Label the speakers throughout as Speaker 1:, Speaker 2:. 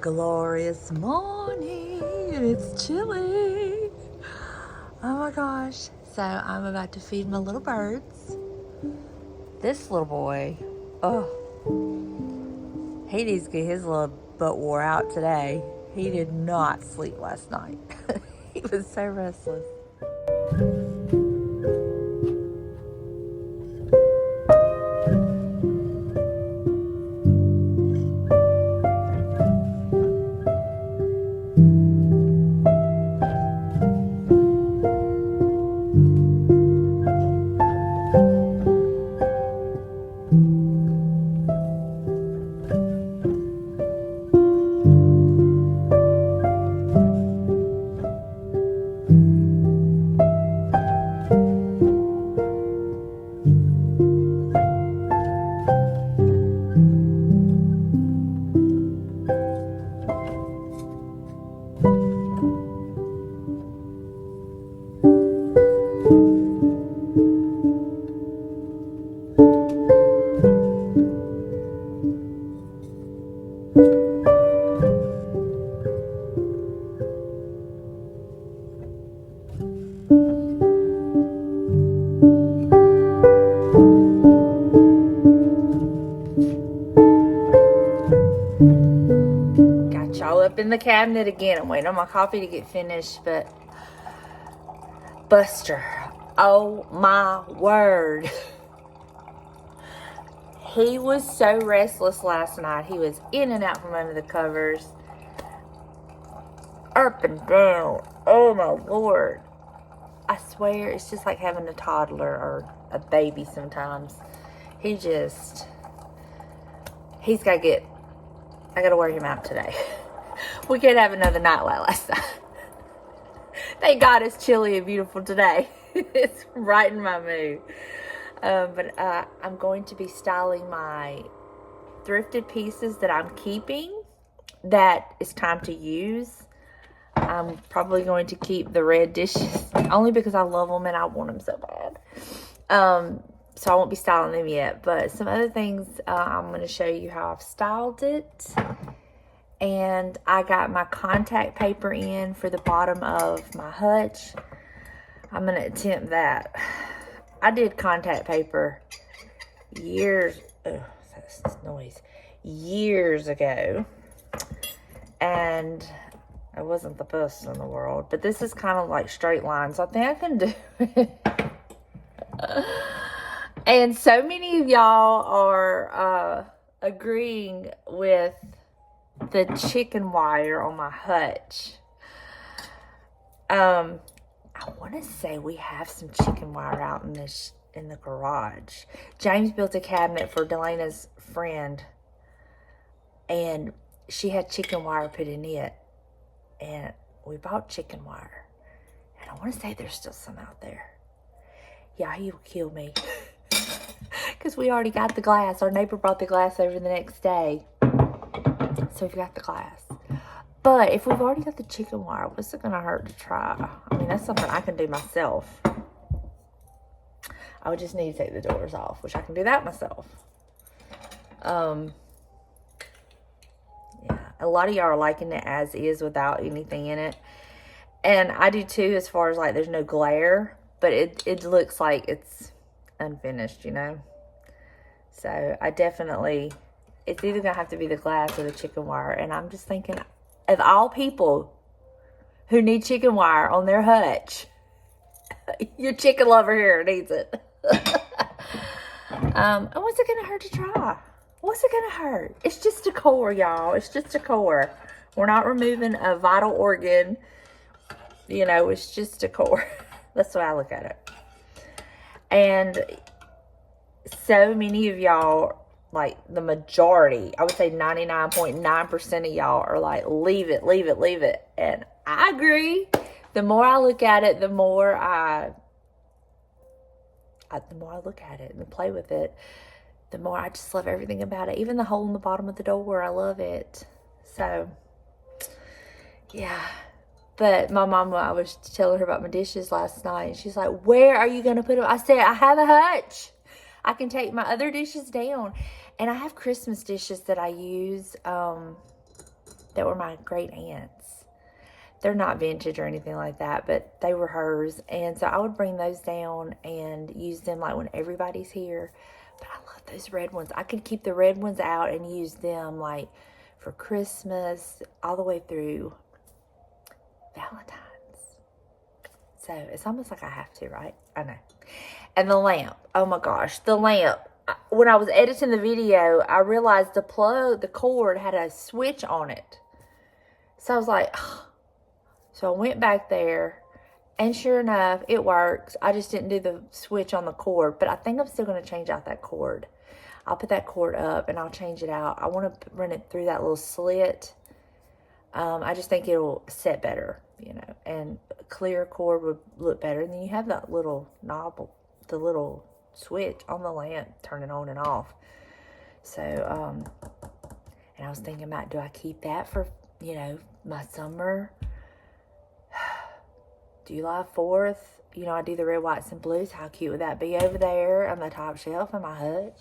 Speaker 1: glorious morning. It's chilly. Oh my gosh. So I'm about to feed my little birds. This little boy, oh, he needs to get his little butt wore out today. He did not sleep last night. He was so restless. Up in the cabinet again. I'm waiting on my coffee to get finished, but Buster, oh my word. He was so restless last night. He was in and out from under the covers, up and down. Oh my Lord. I swear it's just like having a toddler or a baby sometimes. He's got to get, I got to wear him out today. We could have another night like last night. Thank God it's chilly and beautiful today. It's right in my mood. But I'm going to be styling my thrifted pieces that I'm keeping that it's time to use. I'm probably going to keep the red dishes only because I love them and I want them so bad. So I won't be styling them yet. But some other things, I'm going to show you how I've styled it. And I got my contact paper in for the bottom of my hutch. I'm going to attempt that. I did contact paper years ago. And it wasn't the best in the world. But this is kind of like straight lines. So I think I can do it. And so many of y'all are agreeing with the chicken wire on my hutch. I want to say we have some chicken wire out in the garage. James built a cabinet for Delana's friend, and she had chicken wire put in it, and we bought chicken wire, and I want to say there's still some out there. Yeah, he will kill me because we already got the glass. Our neighbor brought the glass over the next day. So we've got the glass. But if we've already got the chicken wire, what's it going to hurt to try? I mean, that's something I can do myself. I would just need to take the doors off, which I can do that myself. Yeah, a lot of y'all are liking it as is without anything in it. And I do too, as far as like there's no glare. But it looks like it's unfinished, you know. So I definitely... It's either going to have to be the glass or the chicken wire. And I'm just thinking, of all people who need chicken wire on their hutch, your chicken lover here needs it. And what's it going to hurt to try? What's it going to hurt? It's just decor, y'all. It's just decor. We're not removing a vital organ. You know, it's just decor. That's the way I look at it. And so many of y'all... like the majority, I would say 99.9% of y'all are like, leave it, leave it, leave it. And I agree. The more I look at it, the more I look at it and play with it, the more I just love everything about it. Even the hole in the bottom of the door, I love it. So, yeah. But my mama, I was telling her about my dishes last night, and she's like, where are you going to put them? I said, I have a hutch. I can take my other dishes down. And I have Christmas dishes that I use that were my great aunt's. They're not vintage or anything like that, but they were hers. And so I would bring those down and use them like when everybody's here. But I love those red ones. I could keep the red ones out and use them like for Christmas all the way through Valentine's. So it's almost like I have to, right? I know. And the lamp. Oh my gosh, the lamp. When I was editing the video, I realized the cord had a switch on it. So I was like, oh. So I went back there, and sure enough, it works. I just didn't do the switch on the cord, but I think I'm still going to change out that cord. I'll put that cord up, and I'll change it out. I want to run it through that little slit. I just think it'll set better, you know, and a clear cord would look better. And then you have that little knob, the little switch on the lamp, turn it on and off. So, and I was thinking about, do I keep that for, you know, my summer? July 4th, you know, I do the red, whites, and blues. How cute would that be over there on the top shelf in my hutch?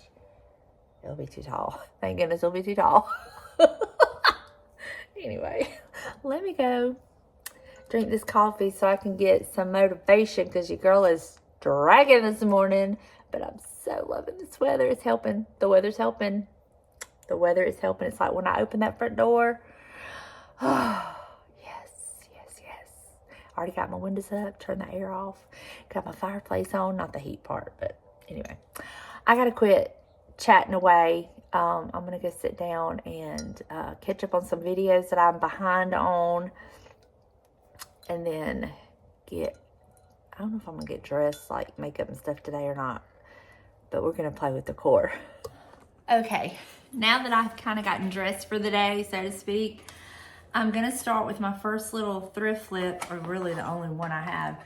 Speaker 1: It'll be too tall. Thank goodness it'll be too tall. Anyway, let me go drink this coffee so I can get some motivation, because your girl is dragging this morning. But I'm so loving this weather. It's helping. The weather's helping. The weather is helping. It's like when I open that front door. Oh, yes, yes, yes. Already got my windows up. Turned the air off. Got my fireplace on. Not the heat part, but anyway. I got to quit chatting away. I'm going to go sit down and catch up on some videos that I'm behind on. And then I don't know if I'm going to get dressed, like makeup and stuff today or not. But we're going to play with decor. Okay, now that I've kind of gotten dressed for the day, so to speak, I'm going to start with my first little thrift flip, or really the only one I have.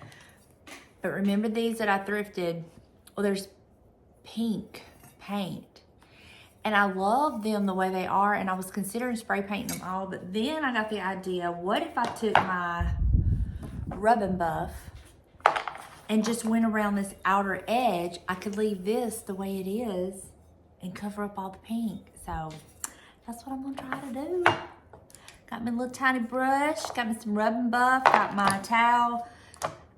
Speaker 1: But remember these that I thrifted? Well, there's pink paint. And I love them the way they are, and I was considering spray painting them all, but then I got the idea, what if I took my rub and buff and just went around this outer edge? I could leave this the way it is and cover up all the pink. So that's what I'm gonna try to do. Got me a little tiny brush, got me some rub and buff, got my towel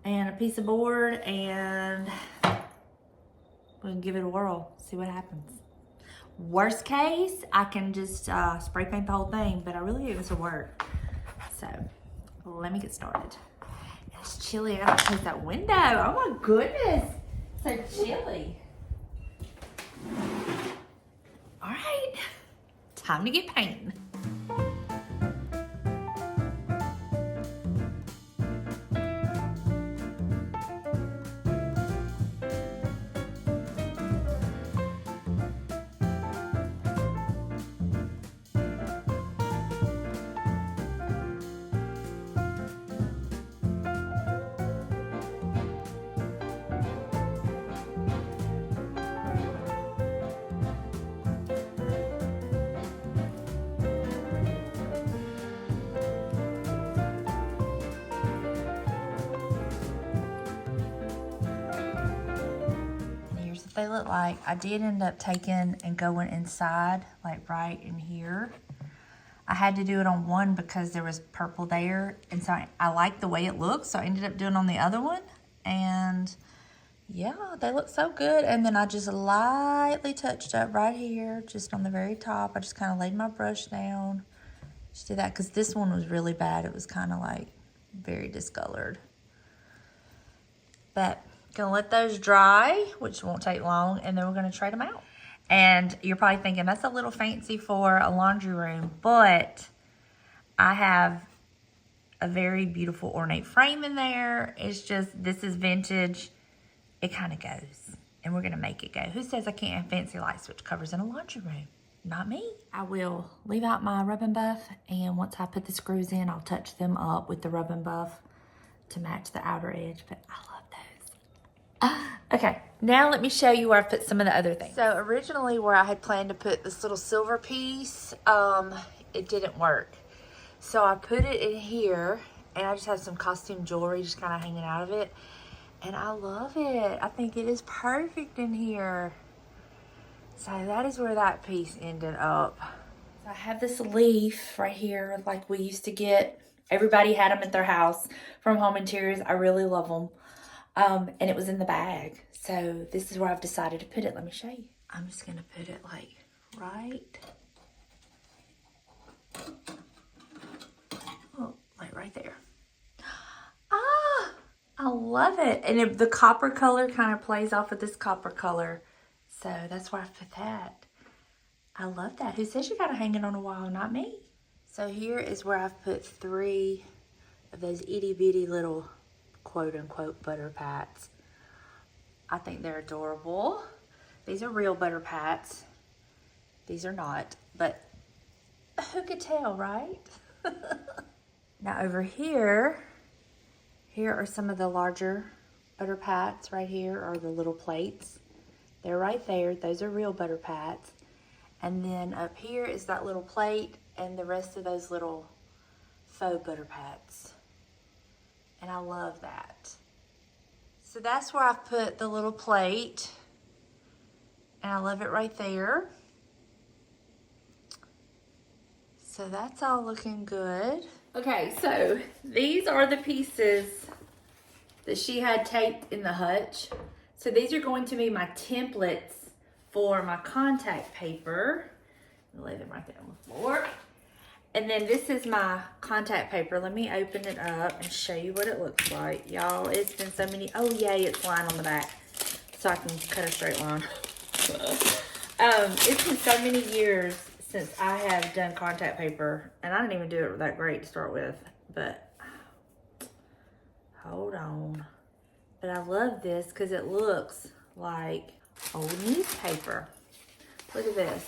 Speaker 1: and a piece of board, and we're gonna give it a whirl, see what happens. Worst case, I can just spray paint the whole thing, but I really think this will work. So let me get started. It's chilly. I gotta close that window. Oh my goodness, so chilly. All right, time to get painting. They look like. I did end up taking and going inside, like right in here. I had to do it on one because there was purple there, and so I liked the way it looked, so I ended up doing on the other one. And yeah, they look so good. And then I just lightly touched up right here, just on the very top. I just kind of laid my brush down. Just did that because this one was really bad. It was kind of like very discolored. But gonna let those dry, which won't take long, and then we're gonna trade them out. And you're probably thinking that's a little fancy for a laundry room, but I have a very beautiful ornate frame in there. It's just, this is vintage. It kind of goes, and we're gonna make it go. Who says I can't have fancy light switch covers in a laundry room? Not me. I will leave out my rub and buff, and once I put the screws in, I'll touch them up with the rub and buff to match the outer edge, but I love those. Okay, now let me show you where I put some of the other things. So originally where I had planned to put this little silver piece, it didn't work. So I put it in here, and I just have some costume jewelry just kind of hanging out of it. And I love it. I think it is perfect in here. So that is where that piece ended up. I have this leaf right here, like we used to get. Everybody had them at their house from Home Interiors. I really love them. And it was in the bag. So this is where I've decided to put it. Let me show you. I'm just going to put it like right. Oh, like right there. Ah, I love it. And the copper color kind of plays off with this copper color. So that's why I put that. I love that. Who says you got to hang it on a wall? Not me. So here is where I've put 3 of those itty bitty little quote unquote butter pats. I think they're adorable. These are real butter pats. These are not, but who could tell, right? Now over here are some of the larger butter pats right here, or the little plates. They're right there. Those are real butter pats. And then up here is that little plate and the rest of those little faux butter pats. And I love that. So that's where I've put the little plate. And I love it right there. So that's all looking good. Okay, so these are the pieces that she had taped in the hutch. So these are going to be my templates for my contact paper. I'll lay them right there on the floor. And then this is my contact paper. Let me open it up and show you what it looks like. Y'all, it's been so many, oh yay, it's line on the back. So I can cut a straight line. It's been so many years since I have done contact paper, and I didn't even do it that great to start with, but hold on. But I love this because it looks like old newspaper. Look at this.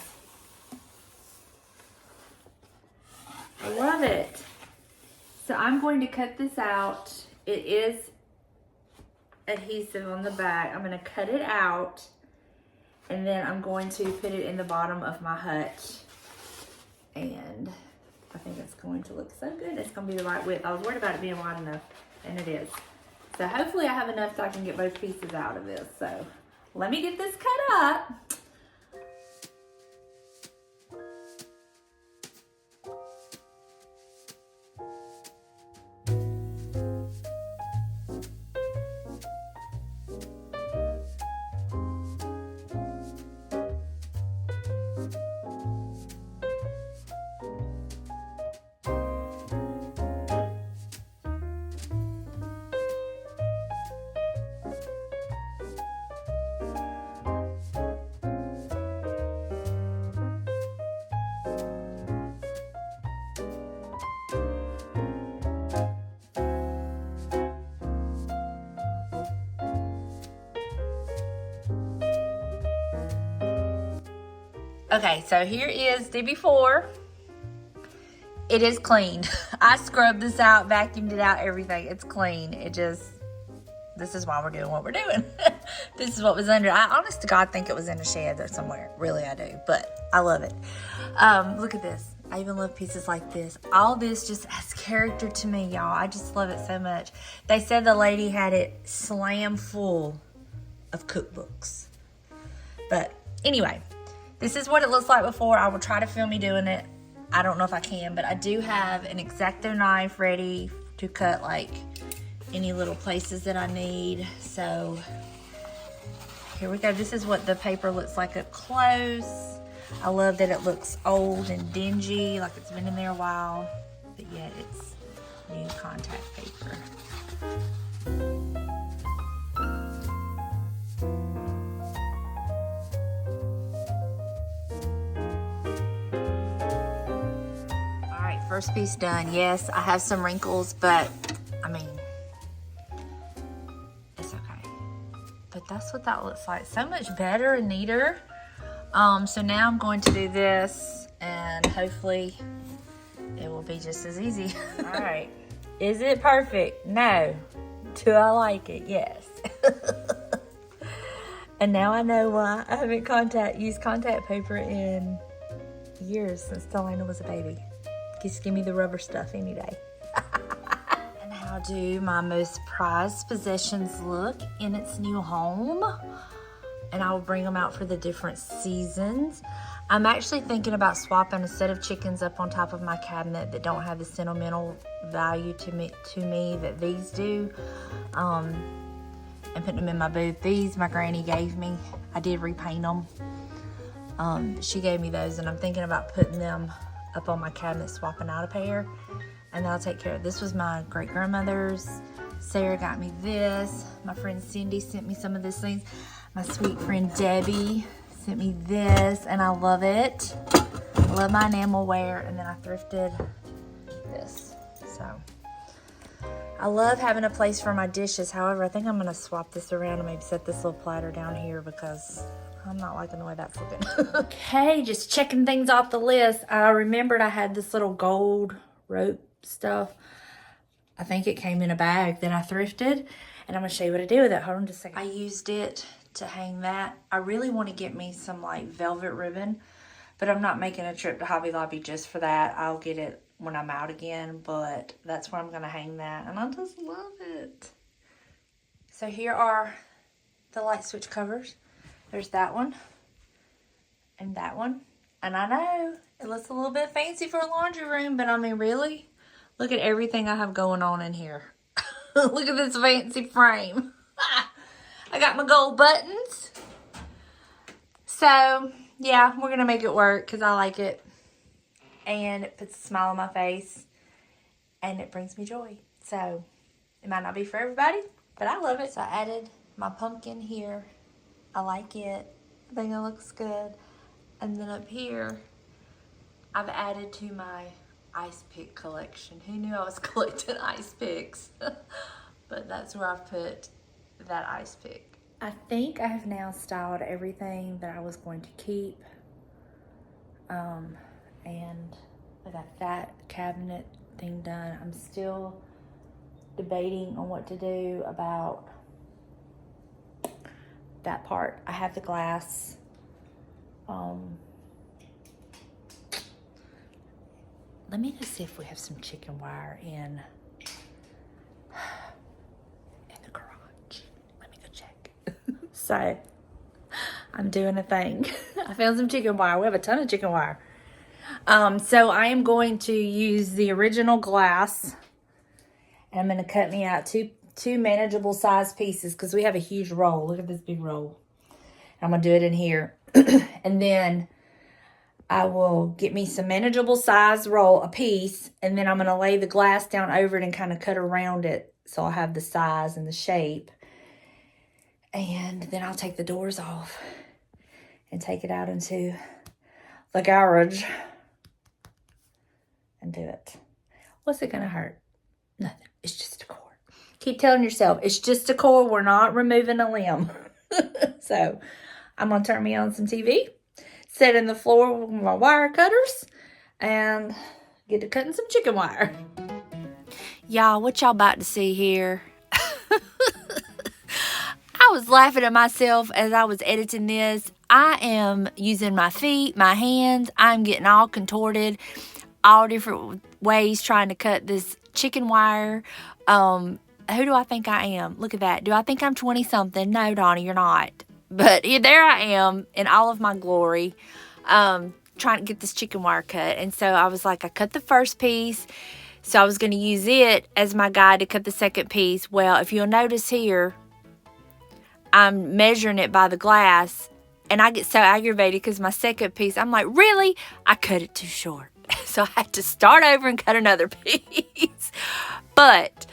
Speaker 1: I love it. So I'm going to cut this out. It is adhesive on the back. I'm going to cut it out, and then I'm going to put it in the bottom of my hutch. And I think it's going to look so good. It's going to be the right width. I was worried about it being wide enough, and it is. So hopefully I have enough so I can get both pieces out of this. So let me get this cut up. Okay, so here is the before. It is clean. I scrubbed this out, vacuumed it out, everything. It's clean. This is why we're doing what we're doing. This is what was under. I honest to God think it was in a shed or somewhere. Really, I do, but I love it. Look at this. I even love pieces like this. All this just has character to me, y'all. I just love it so much. They said the lady had it slam full of cookbooks. But anyway, this is what it looks like before. I will try to film me doing it. I don't know if I can, but I do have an X-OXO knife ready to cut like any little places that I need. So here we go. This is what the paper looks like up close. I love that it looks old and dingy, like it's been in there a while, but yet it's new contact paper. First piece done. Yes, I have some wrinkles, but I mean, it's okay. But that's what that looks like. So much better and neater. So now I'm going to do this, and hopefully it will be just as easy. All right. Is it perfect? No. Do I like it? Yes. And now I know why I haven't used contact paper in years, since Donna was a baby. Just give me the rubber stuff any day. And how do my most prized possessions look in its new home? And I will bring them out for the different seasons. I'm actually thinking about swapping a set of chickens up on top of my cabinet that don't have the sentimental value to me that these do, and putting them in my booth. These my granny gave me. I did repaint them. She gave me those, and I'm thinking about putting them up on my cabinet, swapping out a pair, and then I'll take care of. This was my great grandmother's. Sarah got me this. My friend Cindy sent me some of these things. My sweet friend Debbie sent me this, and I love it. I love my enamelware, and then I thrifted this. So I love having a place for my dishes. However, I think I'm gonna swap this around and maybe set this little platter down here because I'm not liking the way that's looking. Okay, just checking things off the list. I remembered I had this little gold rope stuff. I think it came in a bag that I thrifted, and I'm gonna show you what I did with it. Hold on just a second. I used it to hang that. I really want to get me some like velvet ribbon, but I'm not making a trip to Hobby Lobby just for that. I'll get it when I'm out again, but that's where I'm going to hang that, and I just love it. So here are the light switch covers. There's that one and that one, and I know it looks a little bit fancy for a laundry room, but I mean, really, look at everything I have going on in here. Look at this fancy frame. I got my gold buttons. So, yeah, we're going to make it work because I like it. And it puts a smile on my face. And it brings me joy. So, it might not be for everybody, but I love it. So, I added my pumpkin here. I like it. I think it looks good. And then up here, I've added to my ice pick collection. Who knew I was collecting ice picks? But that's where I've put that ice pick. I think I have now styled everything that I was going to keep. And I got that cabinet thing done. I'm still debating on what to do about that part. I have the glass. Let me just see if we have some chicken wire in the garage. Let me go check. So, I'm doing a thing. I found some chicken wire. We have a ton of chicken wire. So I am going to use the original glass, and I'm going to cut me out two manageable size pieces because we have a huge roll. Look at this big roll. I'm going to do it in here. And then I will get me some manageable size roll a piece, and then I'm going to lay the glass down over it and kind of cut around it so I'll have the size and the shape. And then I'll take the doors off and take it out into the garage and do it. What's it going to hurt? Nothing. It's just decor. Keep telling yourself, it's just decor. We're not removing a limb. So I'm going to turn me on some TV, sit in the floor with my wire cutters, and get to cutting some chicken wire. Y'all, what y'all about to see here? I was laughing at myself as I was editing this. I am using my feet, my hands. I'm getting all contorted, all different ways trying to cut this chicken wire. Who do I think I am? Look at that. Do I think I'm 20-something? No, Donna, you're not. But there I am in all of my glory, trying to get this chicken wire cut. And so I was like, I cut the first piece. So I was going to use it as my guide to cut the second piece. Well, if you'll notice here, I'm measuring it by the glass, and I get so aggravated because my second piece, I'm like, really? I cut it too short. So I had to start over and cut another piece. But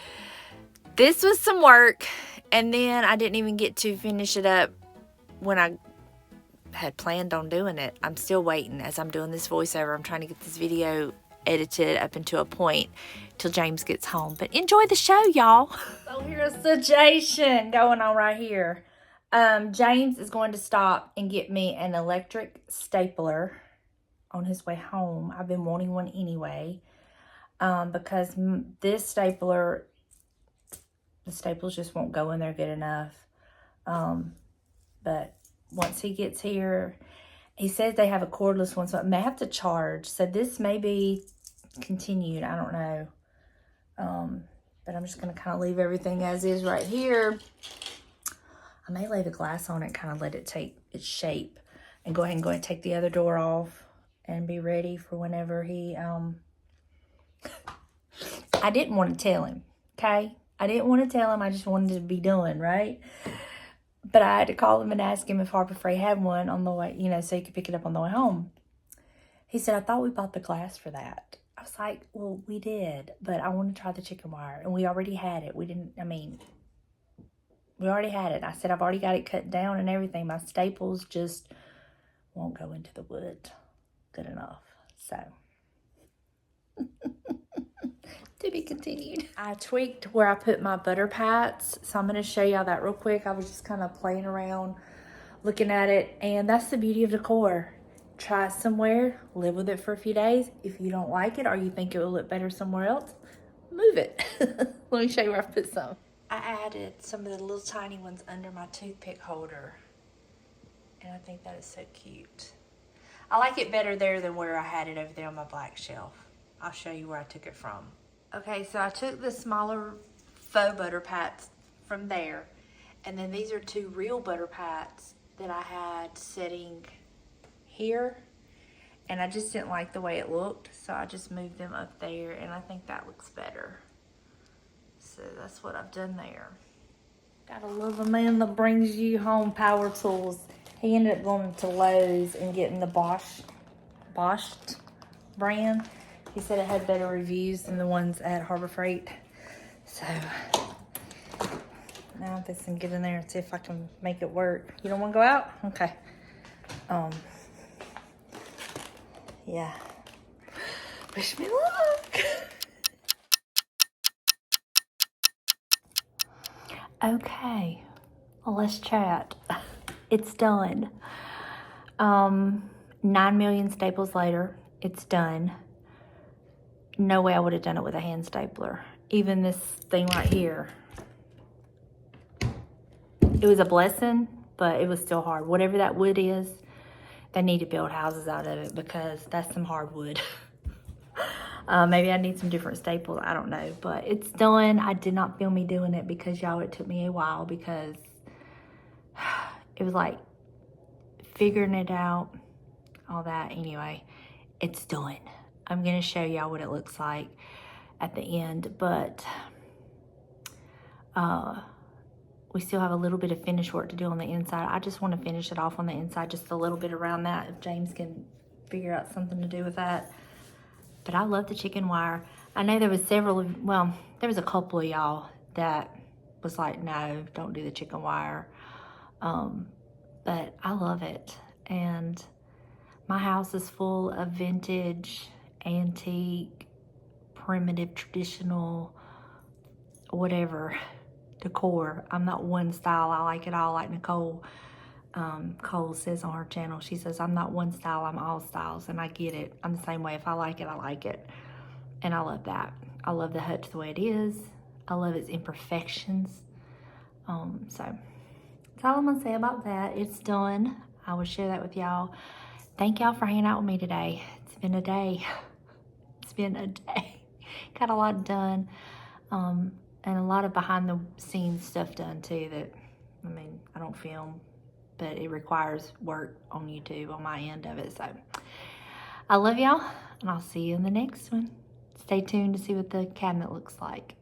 Speaker 1: this was some work, and then I didn't even get to finish it up when I had planned on doing it. I'm still waiting as I'm doing this voiceover. I'm trying to get this video edited up into a point till James gets home. But enjoy the show, y'all. So here's a situation going on right here. James is going to stop and get me an electric stapler on his way home. I've been wanting one anyway, because this stapler, the staples just won't go in there good enough. But once he gets here, he says they have a cordless one, so it may have to charge. So this may be continued. I don't know. But I'm just going to kind of leave everything as is right here. I may lay the glass on it, kind of let it take its shape and go ahead and take the other door off and be ready for whenever he, I didn't want to tell him, okay? I didn't want to tell him. I just wanted it to be done, right? But I had to call him and ask him if Harbor Freight had one on the way, you know, so he could pick it up on the way home. He said, I thought we bought the glass for that. I was like, well, we did, but I want to try the chicken wire. And we already had it. We already had it. I said, I've already got it cut down and everything. My staples just won't go into the wood good enough. So, to be continued. I tweaked where I put my butter pats. So I'm going to show y'all that real quick. I was just kind of playing around, looking at it. And that's the beauty of decor. Try it somewhere, live with it for a few days. If you don't like it or you think it will look better somewhere else, move it. Let me show you where I put some. I added some of the little tiny ones under my toothpick holder. And I think that is so cute. I like it better there than where I had it over there on my black shelf. I'll show you where I took it from. Okay, so I took the smaller faux butter pats from there. And then these are 2 real butter pats that I had sitting here. And I just didn't like the way it looked. So I just moved them up there. And I think that looks better. So that's what I've done there. Gotta love a man that brings you home power tools. He ended up going to Lowe's and getting the Bostitch brand. He said it had better reviews than the ones at Harbor Freight. So now I'm just gonna get in there and see if I can make it work. You don't want to go out? Okay. Yeah. Wish me luck. Okay. Well, let's chat. It's done. 9 million staples later, it's done. No way I would have done it with a hand stapler. Even this thing right here. It was a blessing, but it was still hard. Whatever that wood is, they need to build houses out of it because that's some hardwood. Maybe I need some different staples. I don't know, but it's done. I did not film me doing it because y'all, it took me a while because it was like figuring it out, all that. Anyway, it's done. I'm going to show y'all what it looks like at the end, but we still have a little bit of finish work to do on the inside. I just want to finish it off on the inside, just a little bit around that, if James can figure out something to do with that. But I love the chicken wire. I know there was there was a couple of y'all that was like, no, don't do the chicken wire. But I love it. And my house is full of vintage, antique, primitive, traditional, whatever decor. I'm not one style. I like it all, like Nicole. Cole says on her channel, she says, I'm not one style, I'm all styles, and I get it. I'm the same way. If I like it, I like it. And I love that. I love the hutch the way it is. I love its imperfections. So that's all I'm gonna say about that. It's done. I will share that with y'all. Thank y'all for hanging out with me today. It's been a day. It's been a day. Got a lot done. And a lot of behind the scenes stuff done too that, I mean, I don't film, but it requires work on YouTube on my end of it. So I love y'all, and I'll see you in the next one. Stay tuned to see what the cabinet looks like.